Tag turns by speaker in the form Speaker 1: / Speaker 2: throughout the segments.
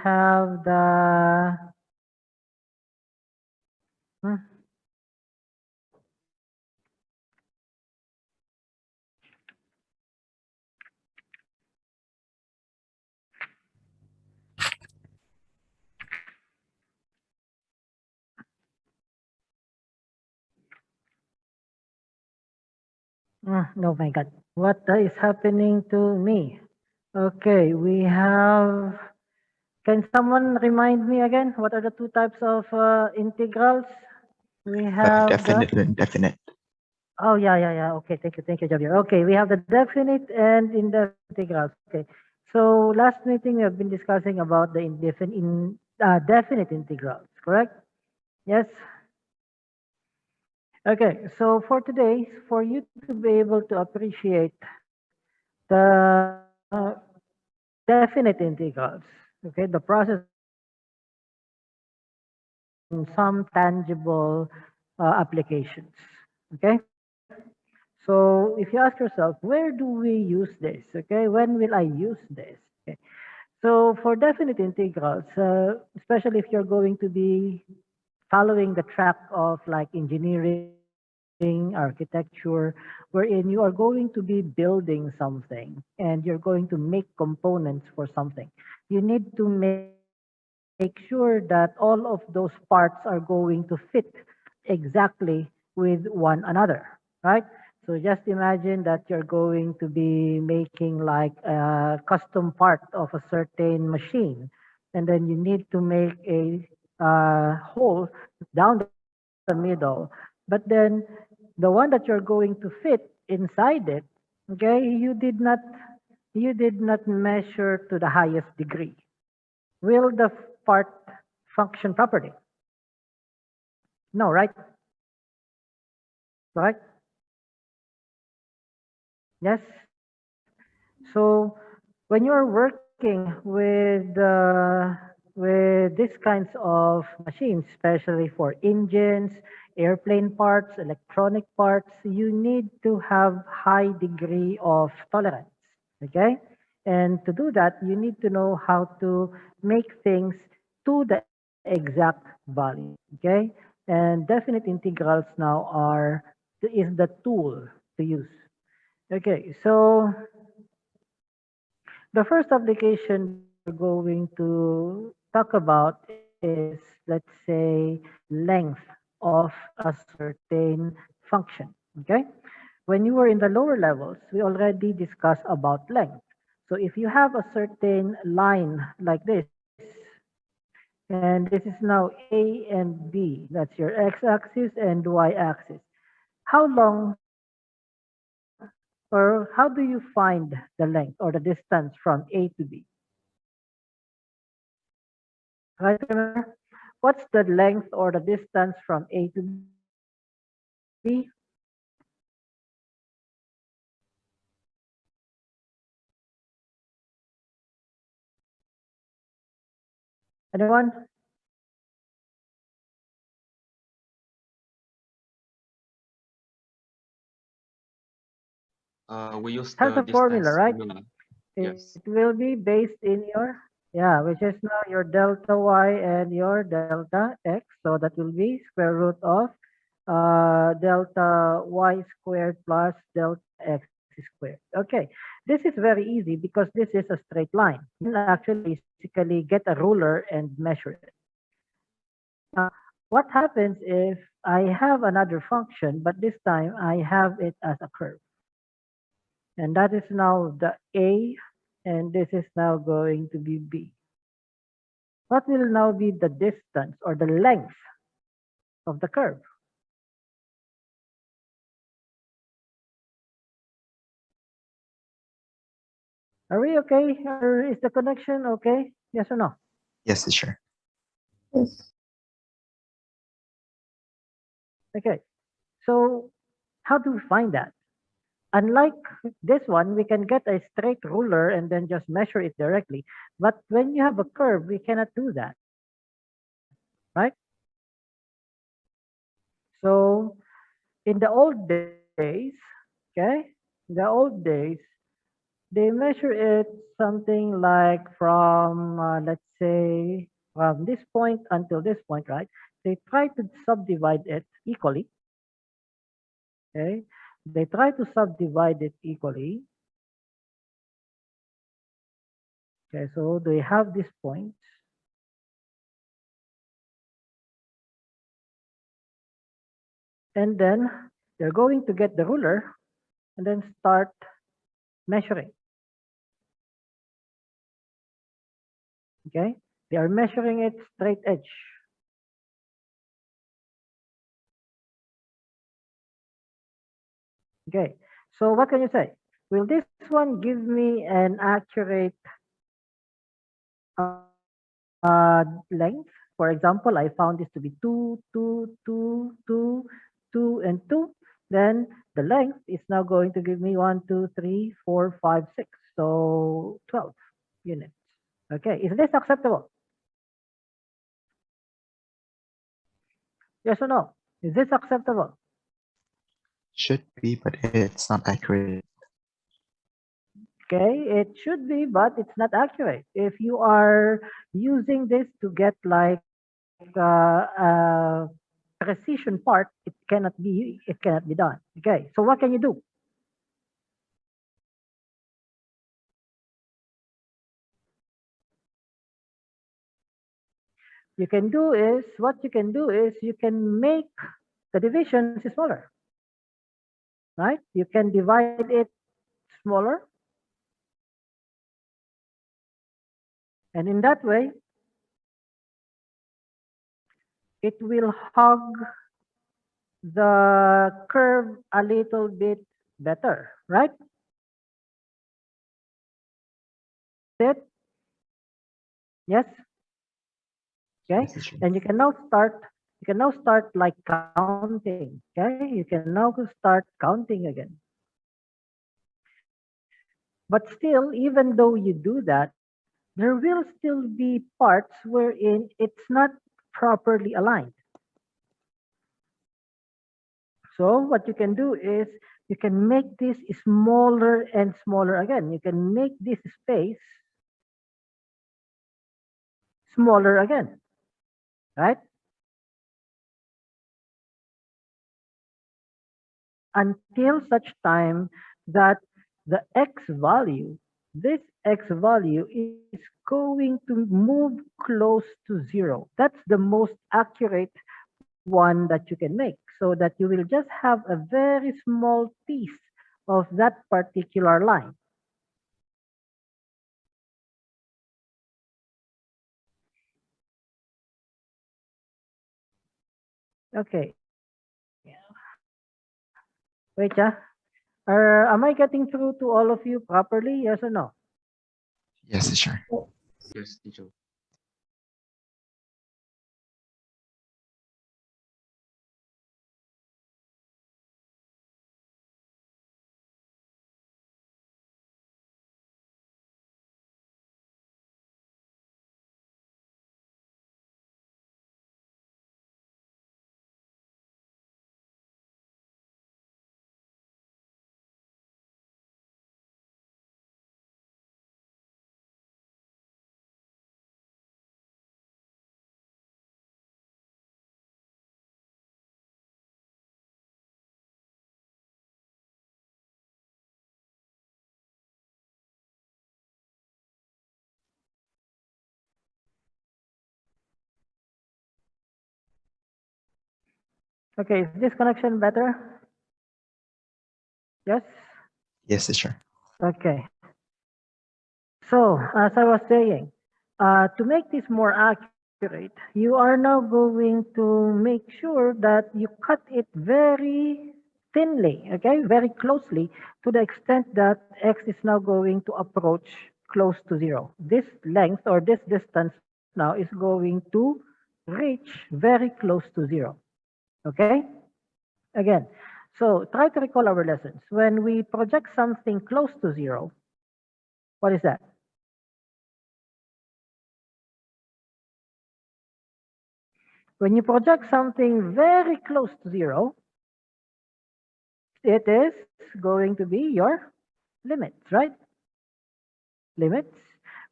Speaker 1: have the hmm, oh my God, what is happening to me? Okay, we have. Can someone remind me again? What are the two types of integrals? We have the.
Speaker 2: Definite and indefinite.
Speaker 1: Oh yeah. Okay, thank you, Javier. Okay, we have the definite and indefinite integrals. Okay, so last meeting we have been discussing about the definite integrals, correct? Yes. Okay, so for today, for you to be able to appreciate the definite integrals, okay, the process in some tangible applications. Okay, so if you ask yourself, where do we use this? Okay, when will I use this? Okay, so for definite integrals, especially if you're going to be following the track of like engineering, architecture, wherein you are going to be building something and you're going to make components for something. You need to make sure that all of those parts are going to fit exactly with one another, right? So just imagine that you're going to be making like a custom part of a certain machine, and then you need to make a hole down the middle, but then the one that you're going to fit inside it, okay, you did not measure to the highest degree. Will the part function properly? No, right? Right? Yes. So when you're working with these kinds of machines, especially for engines, airplane parts, electronic parts, you need to have high degree of tolerance. Okay, and to do that, you need to know how to make things to the exact value. Okay, and definite integrals now is the tool to use. Okay, so the first application that we're going to talk about is, let's say, length of a certain function. Okay? When you were in the lower levels, we already discussed about length. So if you have a certain line like this, and this is now A and B, that's your x-axis and y-axis. How long or how do you find the length or the distance from A to B? Right, remember? What's the length or the distance from A to B? Anyone?
Speaker 3: We use
Speaker 1: Has
Speaker 3: the
Speaker 1: a formula,
Speaker 3: distance
Speaker 1: right?
Speaker 3: formula.
Speaker 1: It
Speaker 3: Yes.
Speaker 1: will be based in your, yeah, which is now your delta y and your delta x. So that will be square root of delta y squared plus delta x squared. Okay, this is very easy because this is a straight line. You can actually basically get a ruler and measure it. Now, what happens if I have another function, but this time I have it as a curve? And that is now the A, and this is now going to be B. What will now be the distance or the length of the curve? Are we okay? Or is the connection okay? Yes or no?
Speaker 2: Yes, teacher.
Speaker 4: Yes.
Speaker 1: Okay. So how do we find that? Unlike this one, we can get a straight ruler and then just measure it directly. But when you have a curve, we cannot do that, right? So in the old days, okay, in the old days, They measure it something like from, let's say, from this point until this point, right? They try to subdivide it equally. Okay, they try to subdivide it equally. Okay, so they have this point. And then they're going to get the ruler and then start measuring. Okay, they are measuring it straight edge. Okay, so what can you say? Will this one give me an accurate length? For example, I found this to be 2, 2, 2, 2, 2, and 2. Then the length is now going to give me 1, 2, 3, 4, 5, 6. So 12 units. Okay, is this acceptable? Yes or no? Is this acceptable?
Speaker 2: Should be, but it's not accurate.
Speaker 1: Okay, it should be, but it's not accurate. If you are using this to get like precision part, it cannot be done. Okay, so what can you do? What you can do is you can make the divisions smaller, right? You can divide it smaller, and in that way, it will hug the curve a little bit better, right? It yes, okay,
Speaker 2: Yes, teacher.
Speaker 1: and you can now start like counting. Okay, you can now start counting again. But still, even though you do that, there will still be parts wherein it's not properly aligned. So what you can do is you can make this smaller and smaller again. You can make this space smaller again, right? Until such time that the x value, this x value is going to move close to zero. That's the most accurate one that you can make, so that you will just have a very small piece of that particular line. Okay, wait, am I getting through to all of you properly? Yes or no?
Speaker 2: Yes, teacher.
Speaker 3: Yes, teacher.
Speaker 1: Okay, is this connection better? Yes?
Speaker 2: Yes, teacher.
Speaker 1: Okay. So, as I was saying, to make this more accurate, you are now going to make sure that you cut it very thinly, okay, very closely, to the extent that x is now going to approach close to zero. This length or this distance now is going to reach very close to zero, okay? Again, so try to recall our lessons. When we project something close to zero, what is that? When you project something very close to zero, it is going to be your limits, right? limits,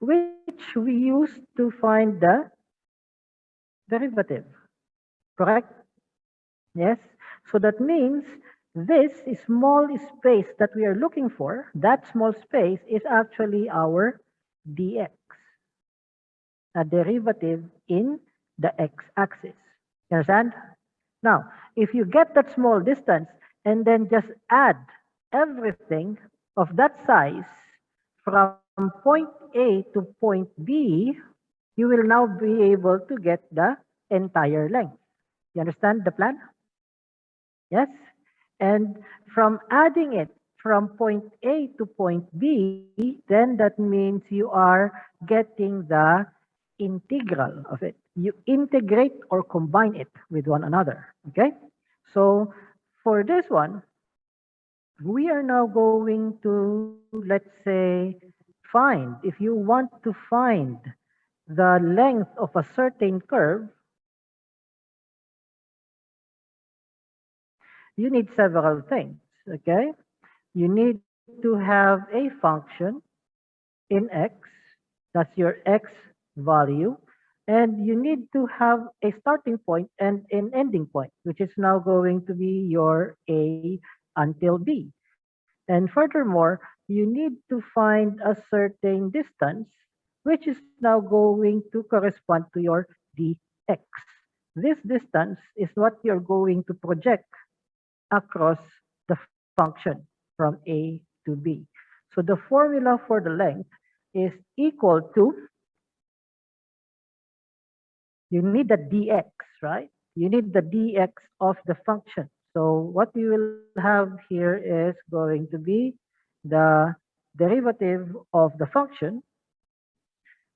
Speaker 1: which we use to find the derivative, correct? Yes. So that means this small space that we are looking for, that small space is actually our dx, a derivative in the x-axis. You understand? Now, if you get that small distance and then just add everything of that size from point A to point B, you will now be able to get the entire length. You understand the plan? Yes? And from adding it from point A to point B, then that means you are getting the integral of it. You integrate or combine it with one another. Okay? So for this one, we are now going to, let's say, find, if you want to find the length of a certain curve, you need several things. Okay? You need to have a function in x, that's your x value, and you need to have a starting point and an ending point, which is now going to be your a until b. And furthermore, you need to find a certain distance, which is now going to correspond to your dx. This distance is what you're going to project across the function from A to B. So the formula for the length is equal to, you need the dx, right? You need the dx of the function. So what we will have here is going to be the derivative of the function,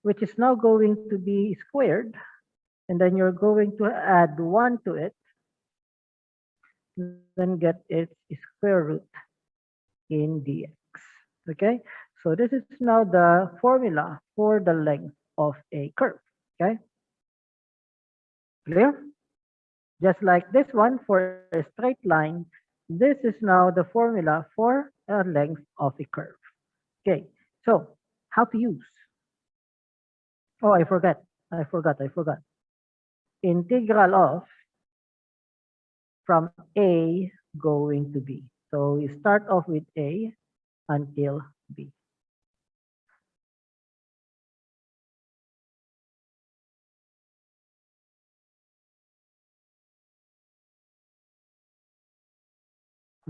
Speaker 1: which is now going to be squared, and then you're going to add 1 to it, then get its square root in dx. Okay, so this is now the formula for the length of a curve. Okay, clear? Just like this one for a straight line, this is now the formula for a length of a curve. Okay, so how to use? Oh, I forgot. Integral of from A going to B. So you start off with A until B.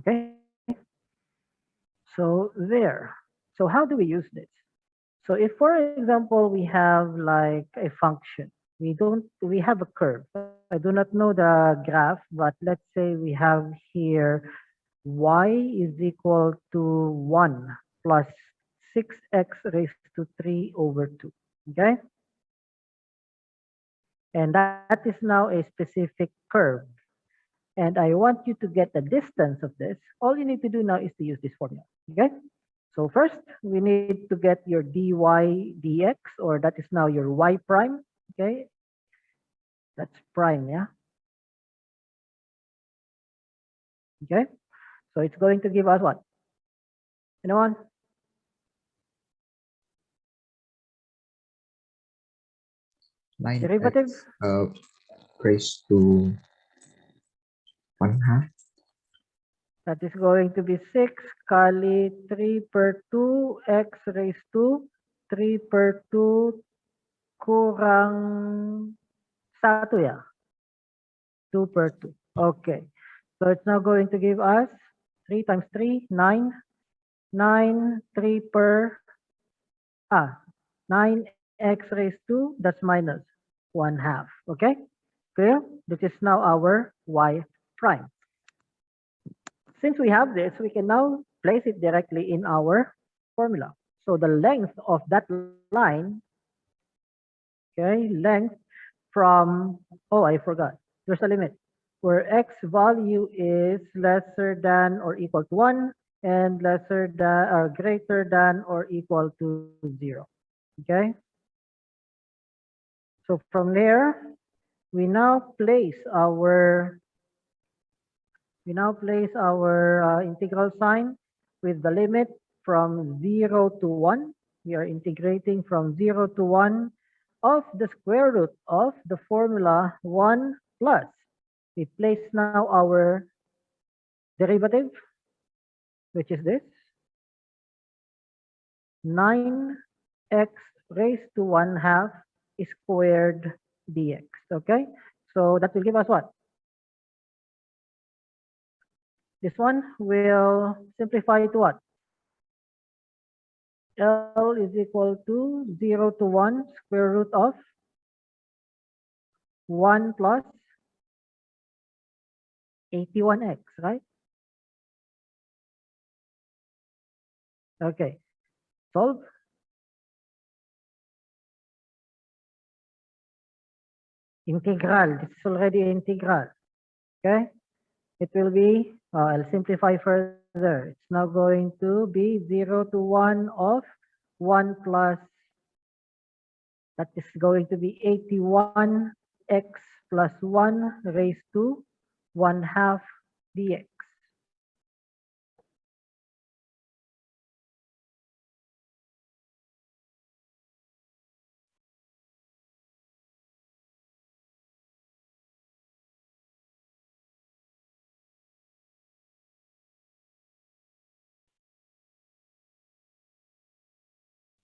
Speaker 1: Okay, so there. So how do we use this? So if, for example, we have like a function, we have a curve. I do not know the graph, but let's say we have here y is equal to 1 plus 6x raised to 3 over 2. Okay? And that is now a specific curve. And I want you to get the distance of this. All you need to do now is to use this formula. Okay? So first, we need to get your dy dx, or that is now your y prime. Okay? That's prime, yeah? Okay? So it's going to give us what? Anyone? Derivative?
Speaker 2: 9x raised to 1/2.
Speaker 1: That is going to be 6 kali 3 per 2 x raised to 3 per 2 kurang 1 ya? 2 per 2. Okay. So it's now going to give us 3 times 3, 9. 9, 3 per, 9x raised to, that's minus 1/2. Okay? Clear? This is now our y prime. Since we have this, we can now place it directly in our formula. So the length of that line, okay, length from, oh, I forgot. There's a limit where x value is lesser than or equal to 1 and lesser than or greater than or equal to 0. Okay? So from there, we now place our integral sign with the limit from 0 to 1 We are integrating from 0 to 1 of the square root of the formula 1 plus. We place now our derivative, which is this, 9x raised to 1/2 squared dx. Okay, so that will give us what? This one will simplify to what? L is equal to 0 to 1 square root of 1 plus 81x, right? Okay, solve. Integral, this is already integral. Okay, it will be, I'll simplify further. It's now going to be 0 to 1 of 1 plus, that is going to be 81x plus 1 raised to 1/2 dx.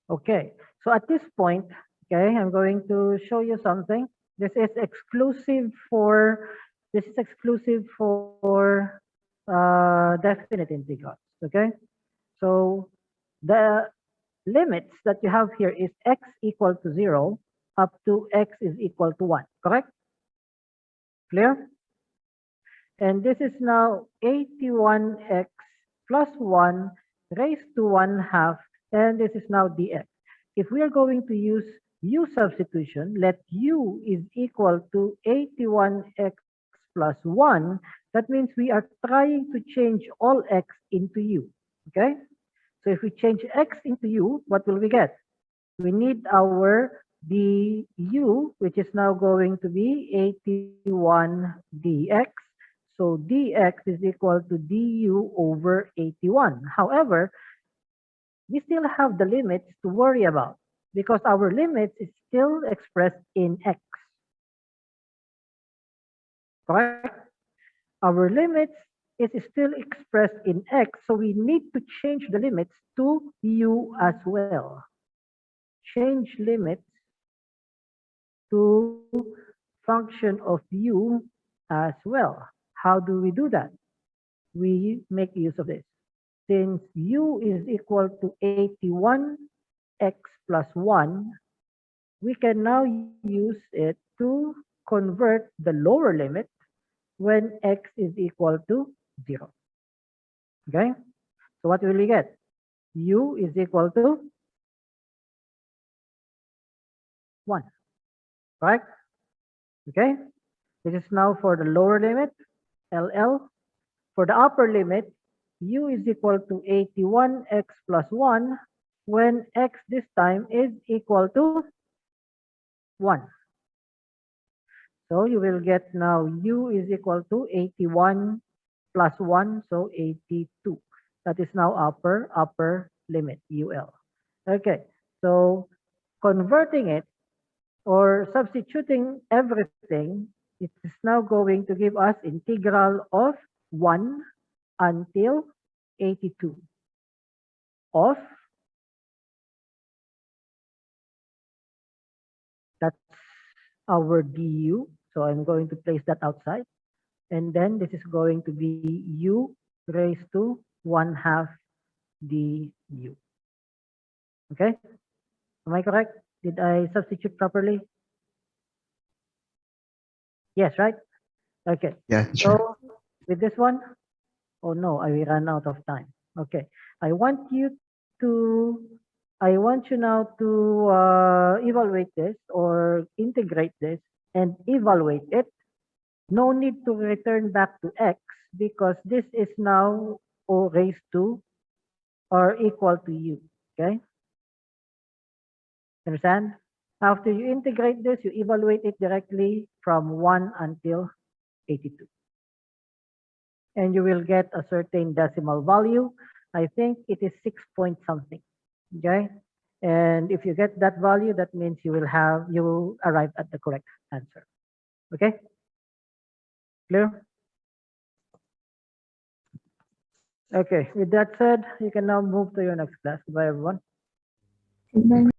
Speaker 1: Okay, so at this point, okay, I'm going to show you something. This is exclusive for definite integrals. Okay, so the limits that you have here is x equal to 0 up to x is equal to 1. Correct? Clear? And this is now 81x plus 1 raised to 1/2, and this is now dx. If we are going to use u substitution, let u is equal to 81x plus 1. That means we are trying to change all x into u. Okay? So if we change x into u, what will we get? We need our du, which is now going to be 81 dx. So dx is equal to du over 81. However, we still have the limits to worry about because our limits is still expressed in x. Correct? Our limits is still expressed in x, so we need to change the limits to u as well. Change limits to function of u as well. How do we do that? We make use of this. Since u is equal to 81x plus 1, we can now use it to convert the lower limit when x is equal to 0. Okay? So what will we get? U is equal to 1. Correct? Okay? This is now for the lower limit, LL. For the upper limit, u is equal to 81x plus 1 when x this time is equal to 1. So you will get now u is equal to 81 plus 1, so 82. That is now upper limit, UL. Okay, so converting it or substituting everything, it is now going to give us integral of 1 until 82 of, that's our du. So I'm going to place that outside. And then this is going to be u raised to 1/2 du. Okay? Am I correct? Did I substitute properly? Yes, right? Okay.
Speaker 2: Yeah, teacher.
Speaker 1: So with this one, oh no, I ran out of time. Okay. I want you now to evaluate this or integrate this and evaluate it. No need to return back to x because this is now o raised to or equal to u. Okay? Understand? After you integrate this, you evaluate it directly from 1 until 82. And you will get a certain decimal value. I think it is 6 point something. Okay? And if you get that value, that means you will arrive at the correct answer. Okay? Clear? Okay, with that said, you can now move to your next class. Goodbye, everyone.
Speaker 3: Goodbye.